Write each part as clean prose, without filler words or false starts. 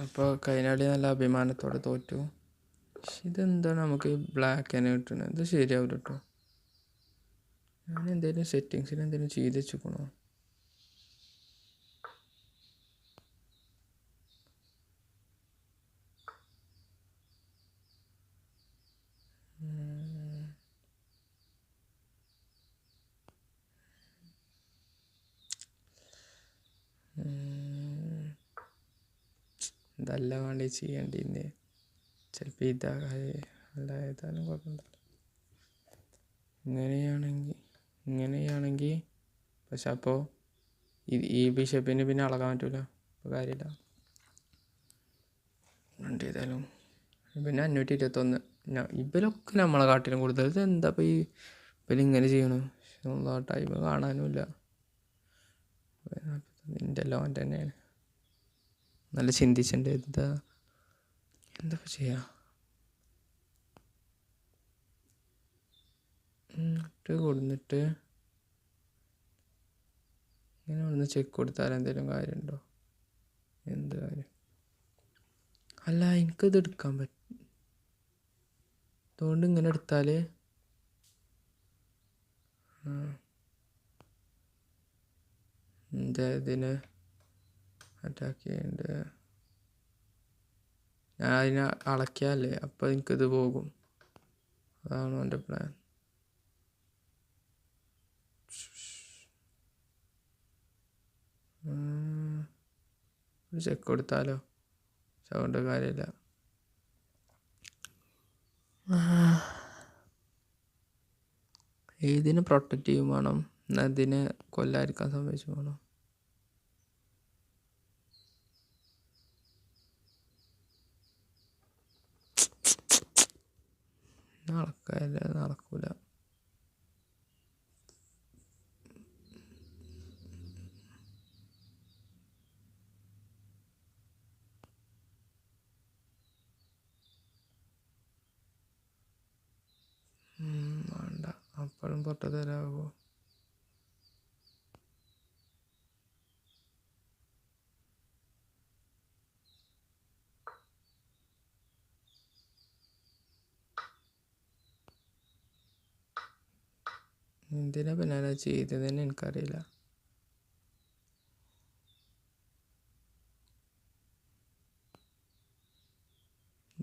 അപ്പോൾ കഴിഞ്ഞാടി നല്ല അഭിമാനത്തോടെ തോറ്റു. പക്ഷെ ഇതെന്താണ് നമുക്ക് ഈ ബ്ലാക്ക് തന്നെ കിട്ടുന്നത്? ഇത് ശരിയാവില്ല കേട്ടോ. ഞാൻ എന്തെങ്കിലും സെറ്റിങ്സിൽ എന്തെങ്കിലും ചെയ്ത് വെച്ചിക്കണോ? ഇതല്ല വേണ്ടി ചെയ്യേണ്ടിന്ന്. ചിലപ്പോൾ അല്ലായതാനും കുഴപ്പമുണ്ടല്ലോ. ഇങ്ങനെയാണെങ്കിൽ പക്ഷെ അപ്പോൾ ഈ ബിഷപ്പിന് പിന്നെ അളകാൻ പറ്റൂല. അപ്പോൾ കാര്യമില്ല. രണ്ട് ചെയ്താലും പിന്നെ 521. ഇവരൊക്കെ നമ്മളെ കാട്ടിലും കൂടുതൽ. ഇതെന്താ ഇപ്പോൾ ഇവരിങ്ങനെ ചെയ്യണം? ടൈം കാണാനുമില്ല. നിൻ്റെ ലോൺ തന്നെയാണ്. നല്ല ചിന്തിച്ചിട്ടുണ്ട്. എന്താ ചെയ്യുക? കൊടുത്തിട്ട് ഇങ്ങനെ ഒന്ന് ചെക്ക് കൊടുത്താൽ എന്തെങ്കിലും കാര്യമുണ്ടോ? എന്ത് കാര്യം? അല്ല, എനിക്കത് എടുക്കാൻ പറ്റും. അതുകൊണ്ട് ഇങ്ങനെ എടുത്താൽ ഇതിനെ അറ്റാക്ക് ചെയ്യേണ്ടത് ഞാൻ അതിനെ അളക്കിയാലേ അപ്പോൾ എനിക്കിത് പോകും. അതാണോ എൻ്റെ പ്ലാൻ? ഒരു ചെക്ക് കൊടുത്താലോ? അതുകൊണ്ട് കാര്യമില്ല. ഇതിനെ പ്രൊട്ടക്റ്റ് ചെയ്യും വേണം. അതിനെ കൊല്ലാതിരിക്കാൻ സമ്മതിച്ചു വേണം. നടക്കൂല. വേണ്ട, അപ്പോഴും പൊട്ടത്തരാകുമോ? എന്തിനാ പിന്നെ ഞാൻ ചെയ്തതെന്ന് എനിക്കറിയില്ല.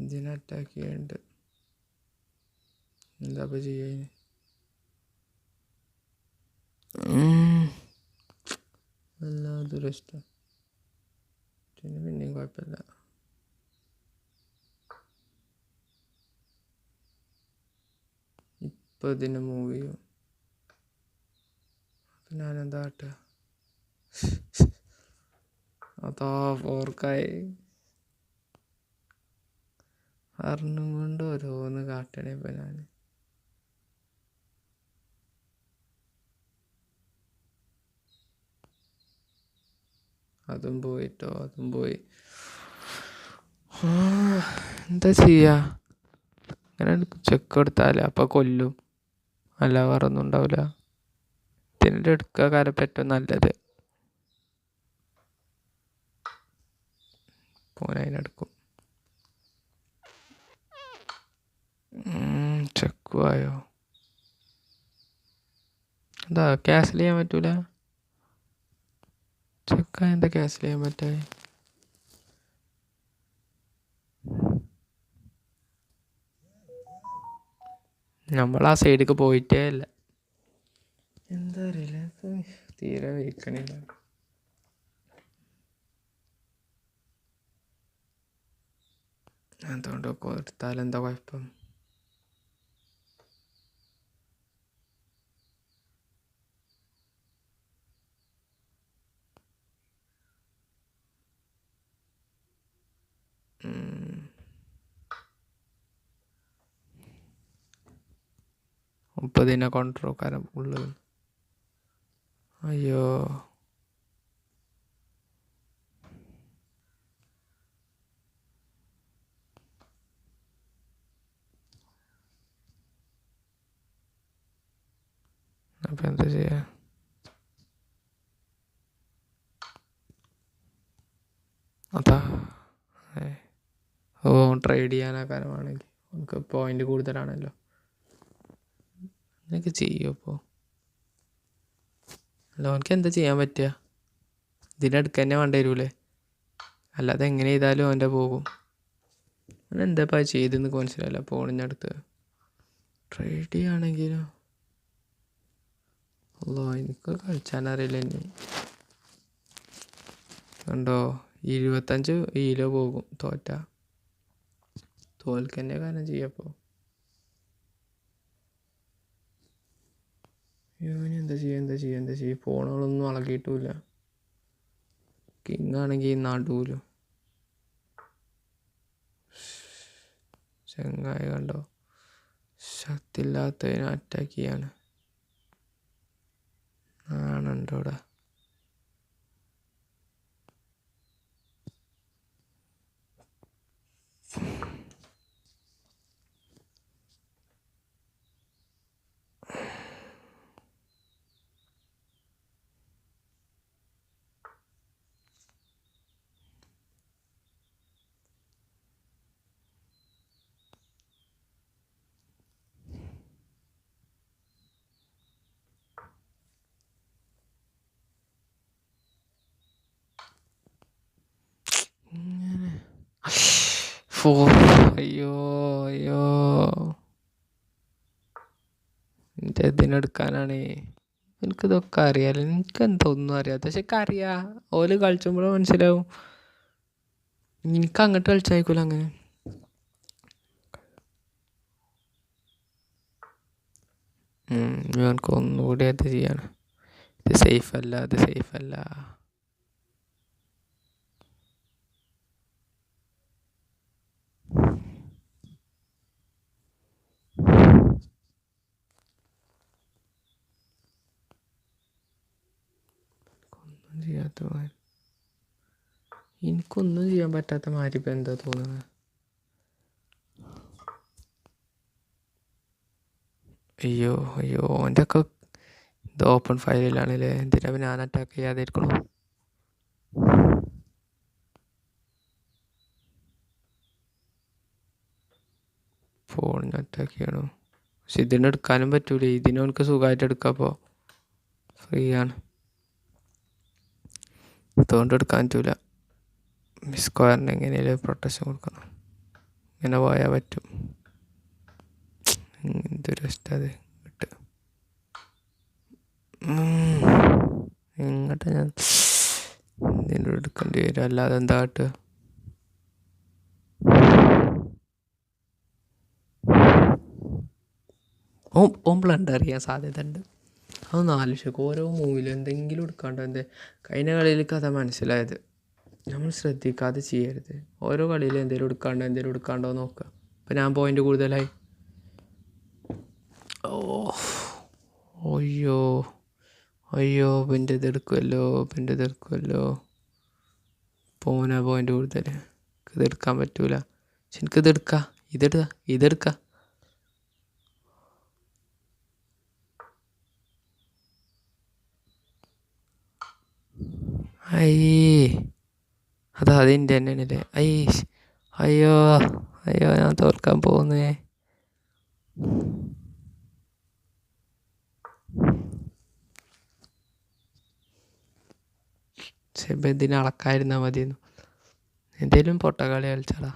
ഇതിനെ അറ്റാക്ക് ചെയ്യണ്ട്. എന്താ ഇപ്പോൾ ചെയ്യാൻ? വല്ലാതൊരു ഇഷ്ടം. പിന്നെയും കുഴപ്പമില്ല. ഇപ്പോൾ ഇതിനെ മൂവ് ചെയ്യും. അപ്പം ഞാനെന്താ കാട്ടുക? അതാ ഓർക്കായി അറിഞ്ഞും കൊണ്ട് ഓരോന്ന് കാട്ടണേ. ഇപ്പം ഞാൻ അതും പോയി. എന്താ ചെയ്യുക? അങ്ങനെ ചെക്ക് എടുത്താൽ അപ്പം കൊല്ലും. അല്ല, വേറെ ഒന്നും ഉണ്ടാവില്ല. ഇതിൻ്റെ എടുക്കുക കാലം ഏറ്റവും നല്ലത്. പോനതിനെടുക്കും. ചെക്കുവായോ? എന്താ ക്യാൻസൽ ചെയ്യാൻ പറ്റൂല? ചെക്കായ എന്താ ക്യാൻസൽ ചെയ്യാൻ പറ്റേ? നമ്മൾ ആ സൈഡിലേക്ക് പോയിട്ടേ ഇല്ല. എന്താ അറിയില്ല, തീരെ വയ്ക്കണില്ല. അതുകൊണ്ടൊക്കെ എടുത്താൽ എന്താ കുഴപ്പം? മുപ്പതിനെ കൊണ്ടുവരാൻ ഉള്ളത്. അയ്യോ, അപ്പം എന്താ ചെയ്യാ? അതാ ട്രേഡ് ചെയ്യാനാക്കാരമാണെങ്കിൽ നമുക്ക് പോയിന്റ് കൂടുതലാണല്ലോ. അങ്ങനെയൊക്കെ ചെയ്യും. അപ്പോൾ അല്ല ഓനക്ക് എന്താ ചെയ്യാൻ പറ്റുക? ഇതിനടുക്ക് തന്നെ വേണ്ടി വരൂലേ? അല്ലാതെ എങ്ങനെ ചെയ്താലും അവൻ്റെ പോകും. അങ്ങനെ എന്താ ഇപ്പം ചെയ്തെന്ന് മനസ്സിലായില്ല. ഫോണിനടുത്ത് ട്രേഡ് ചെയ്യുകയാണെങ്കിലോ അല്ലോ എനിക്ക് കളിച്ചാനറിയില്ല. ഇനി കണ്ടോ 25 കിലോ പോകും തോൽക്കന്നെ കാരണം ചെയ്യപ്പോൾ. എന്താ ചെയ്യുക ഫോണുകളൊന്നും ഇളകിയിട്ടുമില്ല. കിങ് ആണെങ്കിൽ നടുവിലും ചെങ്ങായി കണ്ടോ ശക്തിയില്ലാത്തതിനെ അറ്റാക്ക് ചെയ്യാണ്. ആണുണ്ടോ ഇവിടെ? അയ്യോ എൻ്റെ ഇതിനെടുക്കാനാണ്. എനിക്കിതൊക്കെ അറിയാലോ. എനിക്കെന്താ ഒന്നും അറിയാത്ത. പക്ഷെ അറിയാം ഓല് കളിച്ചുമ്പോഴും മനസ്സിലാവും. എനിക്ക് അങ്ങോട്ട് കളിച്ചായിക്കൂല. അങ്ങനെ എനിക്ക് ഒന്നുകൂടി അത് ചെയ്യാണ്. ഇത് സേഫ് അല്ല. എനിക്കൊന്നും ചെയ്യാൻ പറ്റാത്ത മാതിരി ഇപ്പം എന്താ തോന്നുന്നത്? അയ്യോ എൻ്റെ ഒക്കെ ഇത് ഓപ്പൺ ഫയലിലാണല്ലേ. എന്തിനാ ഞാൻ അറ്റാക്ക് ചെയ്യാതിരിക്കണോ? ഫോണിന് അറ്റാക്ക് ചെയ്യണോ? പക്ഷെ ഇതിനെടുക്കാനും പറ്റൂല. ഇതിനവർക്ക് സുഖമായിട്ട് എടുക്കാം. അപ്പോൾ ഫ്രീ ആണ്. അതുകൊണ്ട് എടുക്കാൻ പറ്റൂല. സ്ക്വയറിന് എങ്ങനെയാലും പ്രൊട്ടക്ഷൻ കൊടുക്കണം. ഇങ്ങനെ പോയാൽ പറ്റും. എന്തൊരു ഇഷ്ടം ഇട്ട് ഇങ്ങോട്ട് ഞാൻ ഇതിൻ്റെ എടുക്കേണ്ടി വരും. അല്ലാതെ എന്താ കാട്ടുക? ഓൻ ബ്ലണ്ട് അറിയാൻ സാധ്യത ഉണ്ട്. അതൊന്നും ആലോചിക്കും. ഓരോ മൂവിലും എന്തെങ്കിലും എടുക്കാണ്ടോ. കഴിഞ്ഞ കളിയിൽ കഥ മനസ്സിലായത് നമ്മൾ ശ്രദ്ധിക്കാതെ ചെയ്യരുത്. ഓരോ കളിയിലും എന്തെങ്കിലും എടുക്കാണ്ടോ നോക്കുക. ഇപ്പം ഞാൻ പോയിൻ്റ് കൂടുതലായി. അയ്യോ പിന്നെ ഇതെടുക്കുമല്ലോ. പോനാ പോയിൻ്റ് കൂടുതൽ. ഇതെടുക്കാൻ പറ്റൂല. പക്ഷെ എനിക്കിതെടുക്കാം. ഇതെടുക്കാം. അതിൻ്റെ തന്നെയാണല്ലേ. അയ്യോ ഞാൻ തോൽക്കാൻ പോകുന്നേ. ഇപ്പം ഇതിന് അളക്കായിരുന്നാൽ മതിയെന്നു. എന്തേലും പൊട്ടക്കളി കളിച്ചാടാ.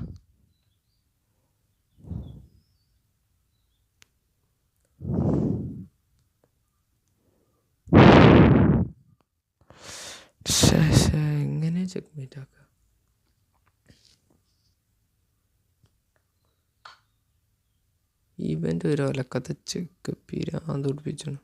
എങ്ങനെ ചെക്ക്മേറ്റ് ആക്കുക? ഇവൻ്റെ ഒരു ഒലക്കത്തെ ചെക്ക് പിരാന്ത് പിടിപ്പിച്ചാണ്.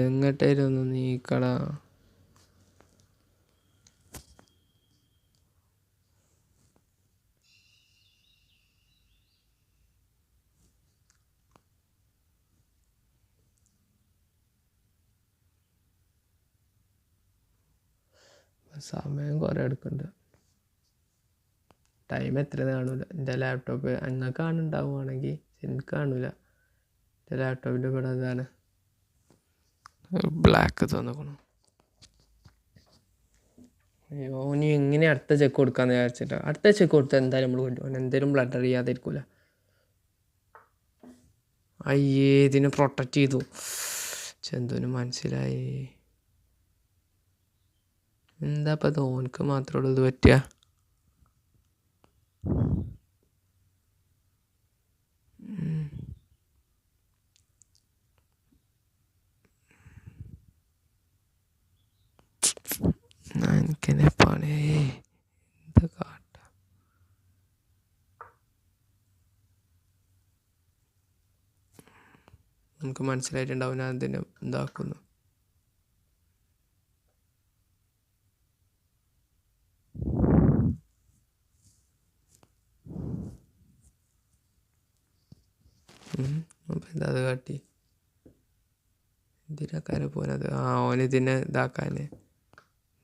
എങ്ങോട്ടായിരുന്നു നീക്കടാ? സമയം കുറേ എടുക്കുന്നുണ്ട്. ടൈം എത്രയെന്ന് കാണൂല. എൻ്റെ ലാപ്ടോപ്പ് നിങ്ങൾക്ക് കാണുന്നുണ്ടാവുകയാണെങ്കിൽ എനിക്ക് കാണൂല. എൻ്റെ ലാപ്ടോപ്പിൻ്റെ ഇവിടെ അതാണ് ബ്ലാക്ക് തോന്നിക്കണം. അയ്യോ, ഇനി എങ്ങനെ അടുത്ത ചെക്ക് കൊടുക്കാമെന്ന് വിചാരിച്ചിട്ട്. അടുത്ത ചെക്ക് കൊടുത്താൽ എന്തായാലും നമ്മൾ കൊണ്ടുപോകും. എന്തെങ്കിലും ബ്ലഡർ ചെയ്യാതിരിക്കില്ല. അയ്യേ, ഇതിനെ പ്രൊട്ടക്റ്റ് ചെയ്തു. ചെന്തുവിന് മനസ്സിലായി. എന്താ ഇപ്പം അത് ഓനക്ക് മാത്രമുള്ളൂ ഇത് പറ്റുക? എനിക്കെന്നെ പണി എന്താ കാട്ട? നമുക്ക് മനസ്സിലായിട്ടുണ്ടാവും ഞാൻ എന്തിനെ ഇതാക്കുന്നു. അപ്പം എന്താ അത് കാട്ടി? എന്തിനാക്കാരെ പോനത്? ഓനിതിനെ ഇതാക്കാൻ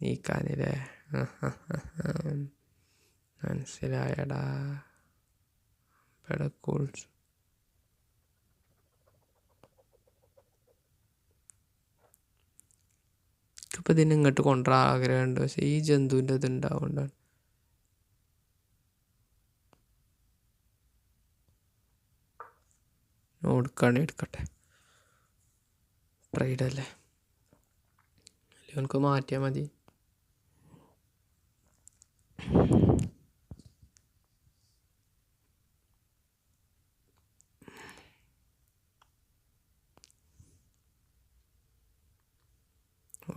നീക്കാനല്ലേ? മനസ്സിലായടാ. പെടക്കോൾസ് ഇപ്പം ഇതിനെ ഇങ്ങോട്ട് കൊണ്ടുവരാൻ ആഗ്രഹമുണ്ട്. പക്ഷെ ഈ ജന്തുവിൻ്റെ ഇത് ഉണ്ടാവുകൊണ്ടാണ്. എടുക്കട്ടെ. ട്രൈഡല്ലേ, അല്ലെങ്കിൽ എനിക്ക് മാറ്റിയാൽ മതി.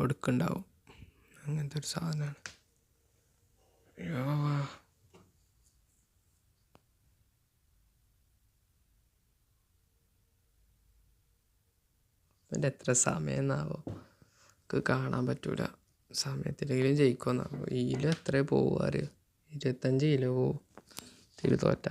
ഒടുക്കുണ്ടാവും. അങ്ങനത്തെ ഒരു സാധനമാണ്. അയ്യോ, എൻ്റെ എത്ര സമയം എന്നാവോ എനിക്ക് കാണാൻ പറ്റൂല. സമയത്തിലെങ്കിലും ജയിക്കുമെന്നാവോ. ഇതിൽ എത്ര പോവാറ്? 25 കിലോ പോവും. തിരുതോറ്റ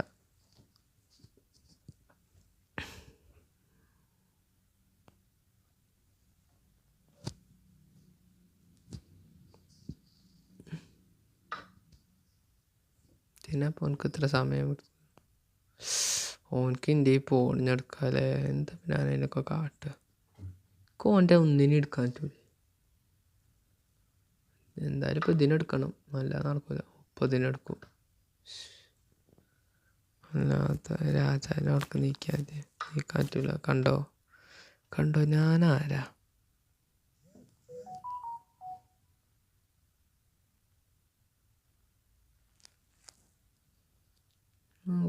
ഇതിനപ്പോൾ ഓനക്ക് ഇത്ര സമയം ഓനക്ക് എൻ്റെ ഈ പോണിഞ്ഞെടുക്കാല്ലേ. എന്താ ഞാൻ അതിനൊക്കെ കാട്ടുക? ഓൻ്റെ ഒന്നിനും എടുക്കാൻ പറ്റൂല. എന്തായാലും ഇപ്പോൾ ഇതിനെടുക്കണം, അല്ലാതെ നടക്കില്ല. ഇപ്പോൾ ഇതിനെടുക്കും. അല്ലാത്ത രാജാവിനെ അവർക്ക് നീക്കാൻ പറ്റൂല. കണ്ടോ ഞാനാരാ?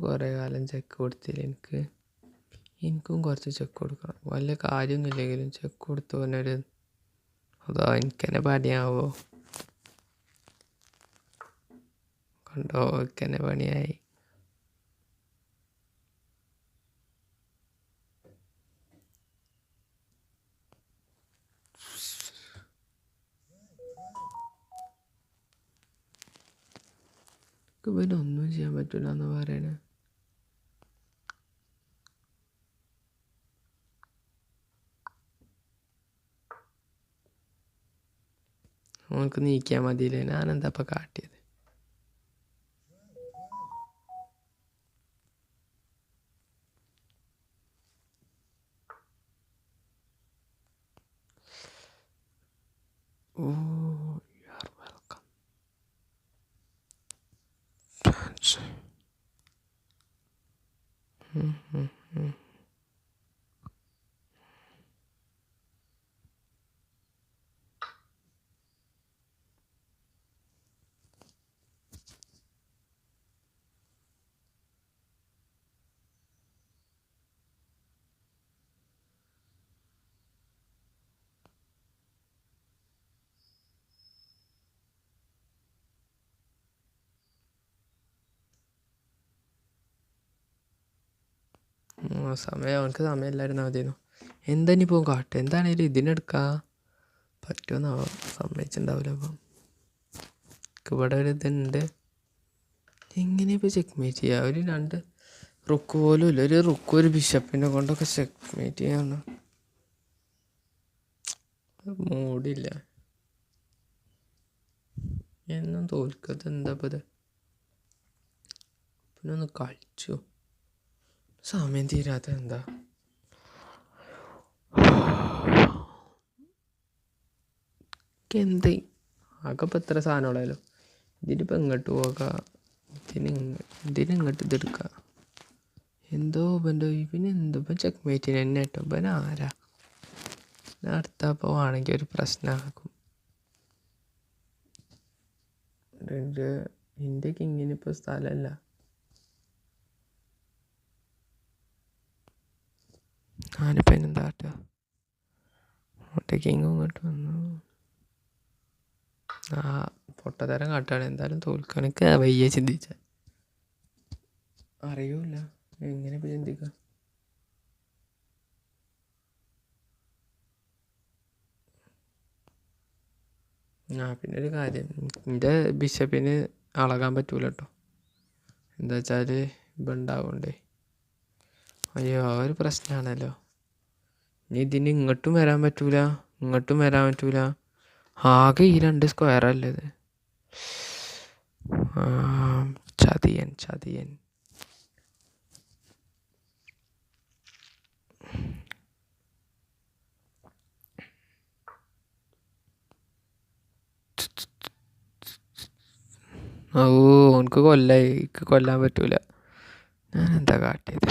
കുറേ കാലം ചെക്ക് കൊടുത്തില്ല. എനിക്കും കുറച്ച് ചെക്ക് കൊടുക്കണം. വലിയ കാര്യമൊന്നുമില്ലെങ്കിലും ചെക്ക് കൊടുത്തു പറഞ്ഞൊരു അതോ എനിക്ക് തന്നെ പണിയാവോ? കണ്ടോ, എനിക്ക് തന്നെ പണിയായി. പിന്നെ ഒന്നും ചെയ്യാൻ പറ്റില്ല എന്ന് പറയണേ. നമുക്ക് നീക്കിയാൽ മതിയില്ലേ? ഞാനെന്താ ഇപ്പം കാട്ടിയത്? ഓ, യു ആർ വെൽക്കം. അവനക്ക് സമയമില്ലായിരുന്നു. മതിയെന്നു. എന്താനിപ്പോൾ കാട്ടുക? എന്താണേലും ഇതിനെടുക്കാൻ പറ്റുമെന്നാവോ? സമ്മതിച്ചിട്ടുണ്ടാവില്ല. അപ്പം ഇവിടെ ഒരു ഇതുണ്ട്. എങ്ങനെയിപ്പോൾ ചെക്ക് മേറ്റ് ചെയ്യുക? ഒരു 2 റുക്ക് പോലും ഇല്ല. ഒരു റുക്ക് ഒരു ബിഷപ്പിനെ കൊണ്ടൊക്കെ ചെക്ക് മേറ്റ് ചെയ്യാന്ന് മൂടില്ല. എന്നും തോൽക്കത് എന്താ ഇപ്പോൾ ഇത്? പിന്നെ ഒന്ന് കളിച്ചു. സമയം തീരാത്ത എന്താ? എന്ത് ആകെ ഇപ്പം എത്ര സാധനമുള്ളല്ലോ. ഇതിനിപ്പോൾ എങ്ങോട്ട് പോകാം, ഇതിനെങ്ങോട്ട് ഇതെടുക്കുക. എന്തോ ഇവനെന്തോ ഇപ്പം ചെക്ക് മേറ്റിന് തന്നെ കേട്ടോ. ഇവൻ ആരാ അടുത്തപ്പോൾ ആണെങ്കിൽ ഒരു പ്രശ്നമാക്കും. എൻ്റെ കിങ്ങിനിപ്പോൾ സ്ഥലമല്ല. ഞാനിപ്പോൾ എന്താ കാട്ടുക? ഒറ്റ കിങ്ങും ഇങ്ങോട്ട് വന്നു. ആ പൊട്ടത്തരം കാട്ടുകയാണ്. എന്തായാലും തോൽക്കണക്ക് വയ്യ ചിന്തിച്ച അറിയൂല. എങ്ങനെ ഇപ്പം ചിന്തിക്കുക? പിന്നെ ഒരു കാര്യം, എൻ്റെ ബിഷപ്പിന് അളകാൻ പറ്റൂല കേട്ടോ. എന്താ വെച്ചാൽ ഇപ്പം ഉണ്ടാവുകൊണ്ടേ. അയ്യോ ആ ഒരു പ്രശ്നമാണല്ലോ. ഇനി ഇതിന് ഇങ്ങോട്ടും വരാൻ പറ്റൂല, ഇങ്ങോട്ടും വരാൻ പറ്റൂല. ആകെ ഈ 2 സ്ക്വയറല്ലേ ഇത്. ചതിയൻ. ഓനക്ക് കൊല്ലായി, കൊല്ലാൻ പറ്റൂല. ഞാൻ എന്താ കാട്ടിയത്?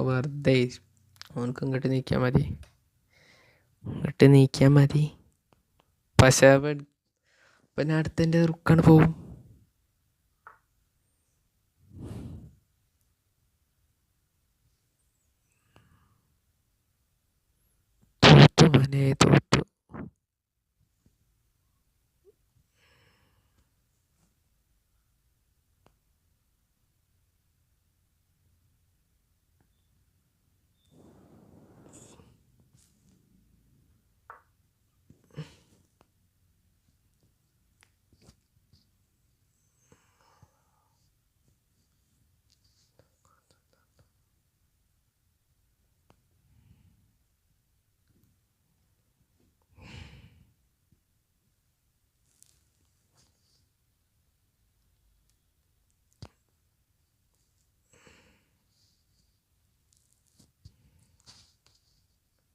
വെറുതെ ഓനക്ക് ഇങ്ങോട്ട് നീക്കിയാൽ മതി. പക്ഷേ പിന്നെ അടുത്തതിൻ്റെ റുക്കാണ് പോവും. തോറ്റു.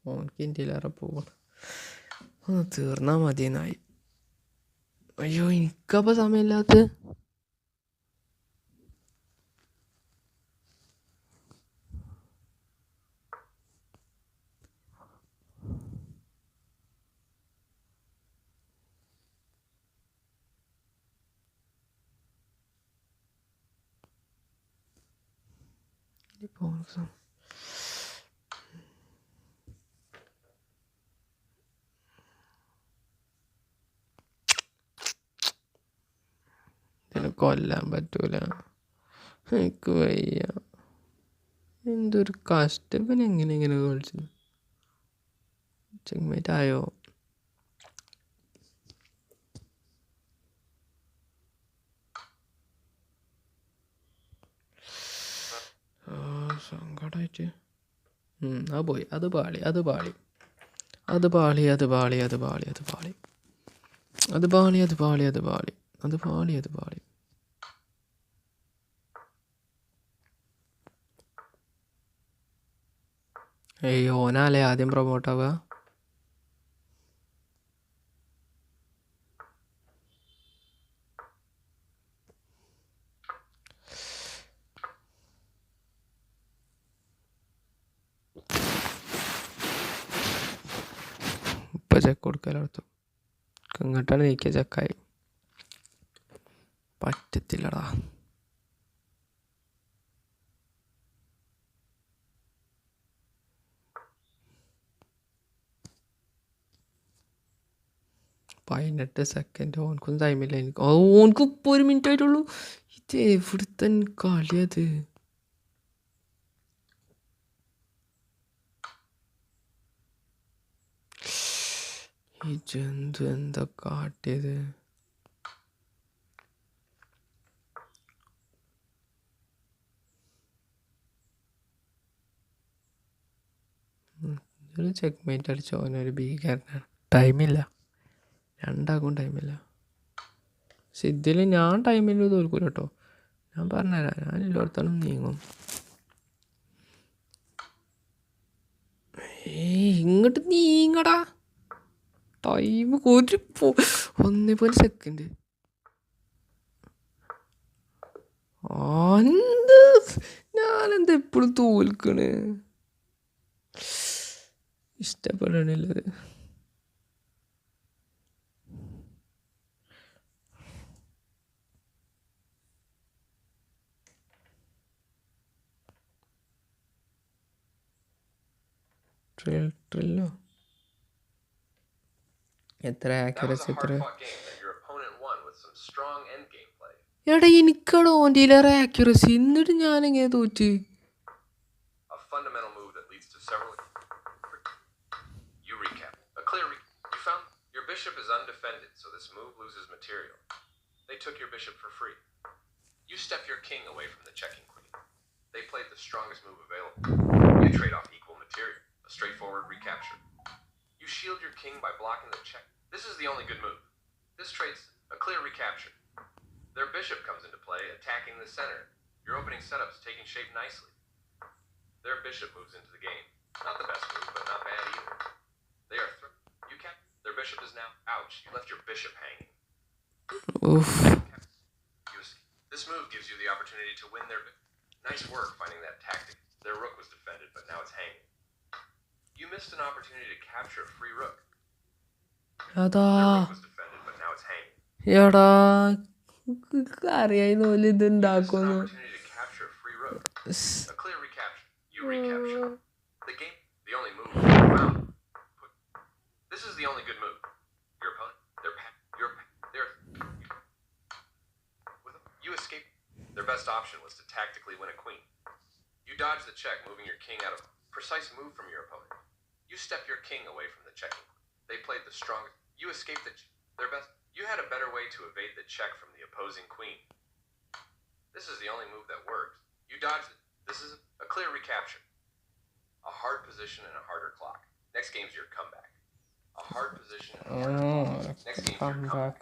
ഓനക്ക് ഇന്ത്യയിലേറെ പോകണം. ഒന്ന് തീർന്നാൽ മതിയെന്നായി. അയ്യോ എനിക്കപ്പോൾ സമയമില്ലാത്ത. ഇതിനെ കൊല്ലാൻ പറ്റൂല. എനിക്ക് വയ്യ. എന്തൊരു കഷ്ടം. പിന്നെ എങ്ങനെ കളിച്ചു? ചെങ്ങമേറ്റ് ആയോ? സങ്കടമായിട്ട് അത് പാളി. ഓനാലേ ആദ്യം പ്രൊമോട്ടാവുക. ഇപ്പം ചെക്ക് കൊടുക്കലടുത്തു. ഇങ്ങോട്ടാണ് നീക്കിയ ചെക്കായി. പറ്റത്തില്ലടാ. പതിനെട്ട് സെക്കൻഡ്. ഓനക്കൊന്നും ടൈമില്ല. ഓനക്ക് ഇപ്പോൾ 1 മിനിറ്റ് ആയിട്ടുള്ളൂ. ഇത് എവിടുത്തെ കളിയത്? ഈ ജന്തു എന്താ കാട്ടിയത്? ഒരു ചെക്ക് മേറ്റ് അടിച്ചോ, അവനൊരു ഭീകരനാണ്. ടൈമില്ല, രണ്ടാക്കും ടൈമില്ല. പക്ഷെ ഇതിൽ ഞാൻ ടൈമിൽ തോൽക്കൂല കേട്ടോ. ഞാൻ പറഞ്ഞുതരാം, ഞാൻ എല്ലായിടത്തോളം നീങ്ങും. ഇങ്ങോട്ട് നീങ്ങടാ. ടൈം ഒരു 1 സെക്കൻഡ്. ഞാനെന്താ എപ്പോഴും തോൽക്കണ്? ഇഷ്ടപ്പെടണില്ലത്. ട്രില്ലോ എത്ര ആക്യുറസി എത്ര? എടാ എനിക്കാണ് ഓൻ്റെയിലേറെ ആക്യുറസി, എന്നിട്ട് ഞാനെങ്ങനെ തോറ്റ്? Bishop is undefended, so this move loses material. They took your bishop for free. You step your king away from the checking queen. They played the strongest move available. You trade off equal material, a straightforward recapture. You shield your king by blocking the check. This is the only good move. This trade's a clear recapture. Their bishop comes into play, attacking the center. Your opening setup's taking shape nicely. Their bishop moves into the game. Not the best move, but not bad either. They are you can't. Their bishop is now. Ouch! You left your bishop hanging. Oof. This move gives you the opportunity to win their. Nice work finding that tactic. Their rook was defended, but now it's hanging. You missed an opportunity to capture a free rook. Their rook was defended, but now it's hanging. എടാ അറിയാവുന്ന പോലെ You missed an ഇതുണ്ടാക്കുന്നു. opportunity to capture a free rook. A clear recapture. You recapture. The game. The only move you found. This is the only good move. Your opponent. You escape. Their best option was to tactically win a queen. You dodge the check, moving your king out of precise move from your opponent. You step your king away from the checking. They played the strongest. You escaped their best. You had a better way to evade the check from the opposing queen. This is the only move that worked. You dodged it. This is a clear recapture. A hard position and a harder clock. Next game's your comeback. A hard position and a harder clock. Next game's your comeback.